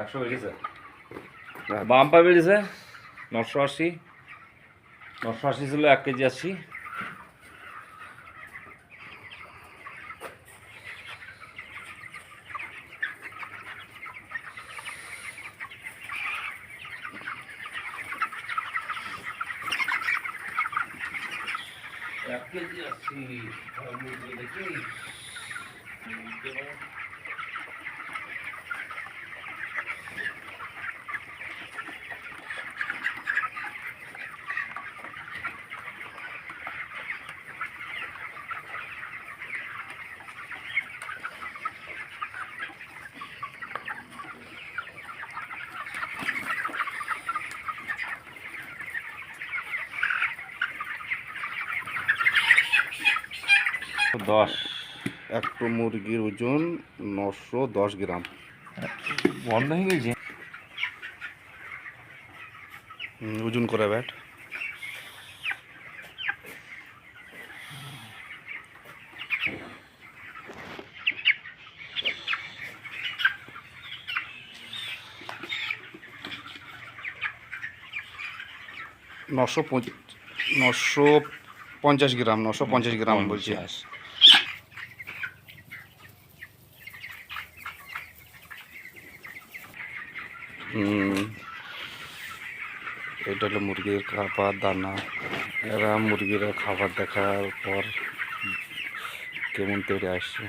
100 বেড়েছে, বাম্পা বেড়েছে 980, 980 ছিল 1 কেজি 80। দেখি দশ। একটা মুরগির ওজন 910 গ্রাম। বন্ধ হয়ে গেছে ওজন করে ব্যাট। নশো 950 গ্রাম, 950 গ্রাম বলছে। এটা হলো মুরগির খাবার দানা। এরা মুরগিরা খাবার দেখার পর কেমন তেড়ে আসছে।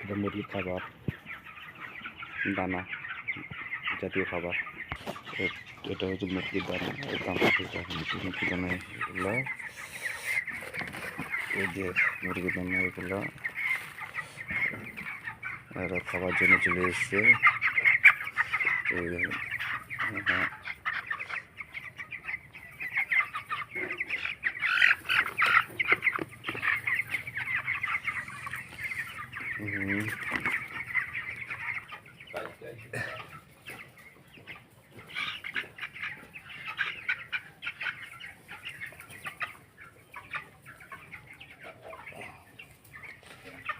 এটা মুরগির খাবার দানা, জাতীয় খাবার। এটা হচ্ছে মুরগির দানা। এই মুরগির দানা এগুলো, এই যে মুরগির দানা এগুলো এরা খাবার জন্য চলে এসছে।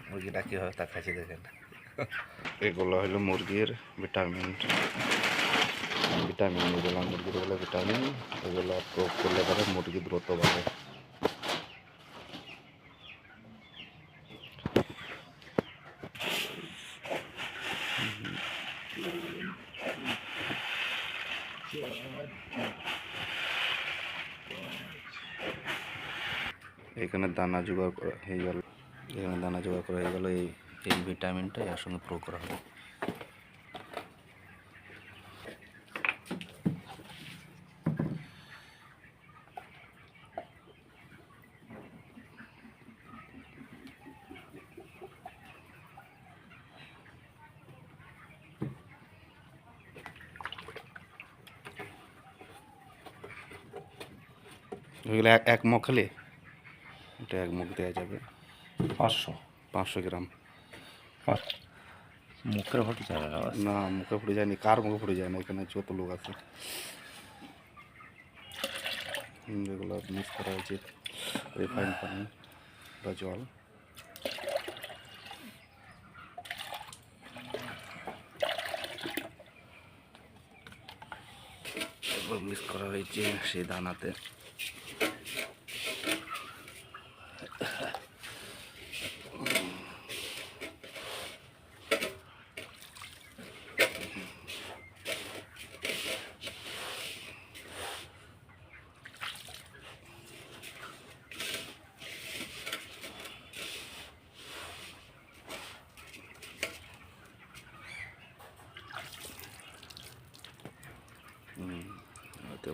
মুরগিটা কীভাবে তাকাচ্ছে দেখেন। এগুলো হলো মুরগির ভিটামিন। এগুলো মুরগির হলো ভিটামিন। এগুলো প্রয়োগ করলে পরে মুরগি দ্রুত বাড়ে। এখানে দানা জোগাড় করা হয়ে গেল। এই ভিটামিনটা এর সঙ্গে প্রয়োগ করা হবে। এগুলো এক মগ খেলে এটা এক মগ দেওয়া যাবে। 500 গ্রাম। মুখে ফুটে যাবে না, মুখে ফুটে যায়নি। কার মুখে ফুটে যায় না? এখানে যত লোক আছে এগুলো মিক্স করা হয়েছে রিফাইন পানি বা জল। মিক্স করা হয়েছে সেই দানাতে।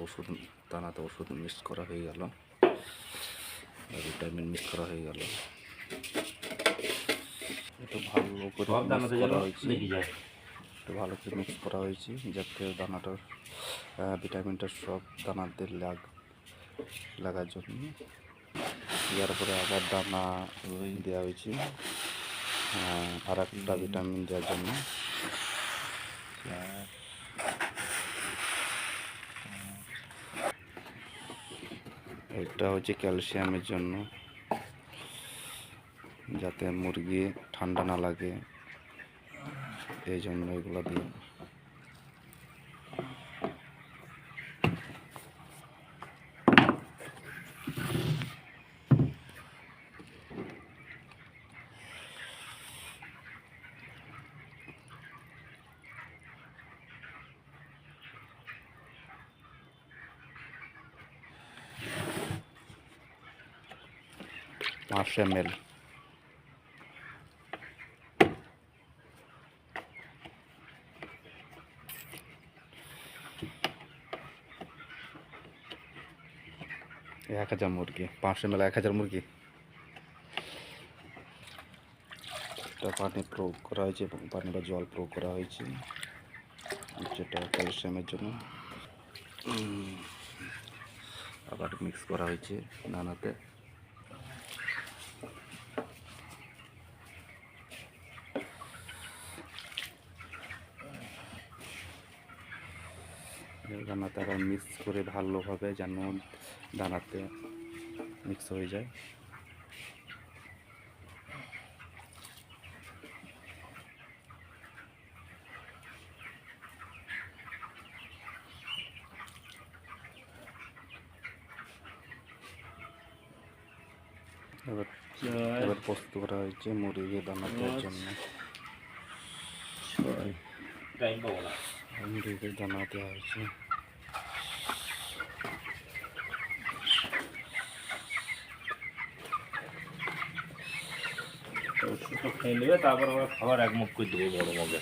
ওষুধ দানাতে ওষুধ মিক্স করা হয়ে গেল, ভিটামিন মিক্স করা হয়ে গেল। এটা ভালো করে মিক্স করা হয়েছে। এটা ভালো করে মিক্স করা হয়েছে যাতে দানাটার ভিটামিনটা সব দানাতে লাগার জন্য। দেওয়ার পরে আবার দানা দেওয়া হয়েছে আর একটা ভিটামিন দেওয়ার জন্য। এটা হচ্ছে ক্যালসিয়ামের জন্য। যাতে মুরগি ঠান্ডা না লাগে, এই জন্য এগুলো দিই। ml 1000 মুরগি, 500 ml 1000 মুরগি। একটা পানি প্রয়োগ করা হয়েছে এবং পানি বা জল প্রয়োগ করা হয়েছে, যেটা ক্যালসিয়ামের জন্য। আবার মিক্স করা হয়েছে দানাতে। দানাতে আবার মিক্স করে ভালোভাবে যেন দানাতে মিক্স হয়ে যায়। এবার প্রস্তুত করা হয়েছে মুরগির দানা দেওয়ার জন্য। মুরগির দানা দেওয়া হয়েছে। খেয়ে নেবে, তারপর আমরা খাবার এক মুখ করে দেবো বড় মজা।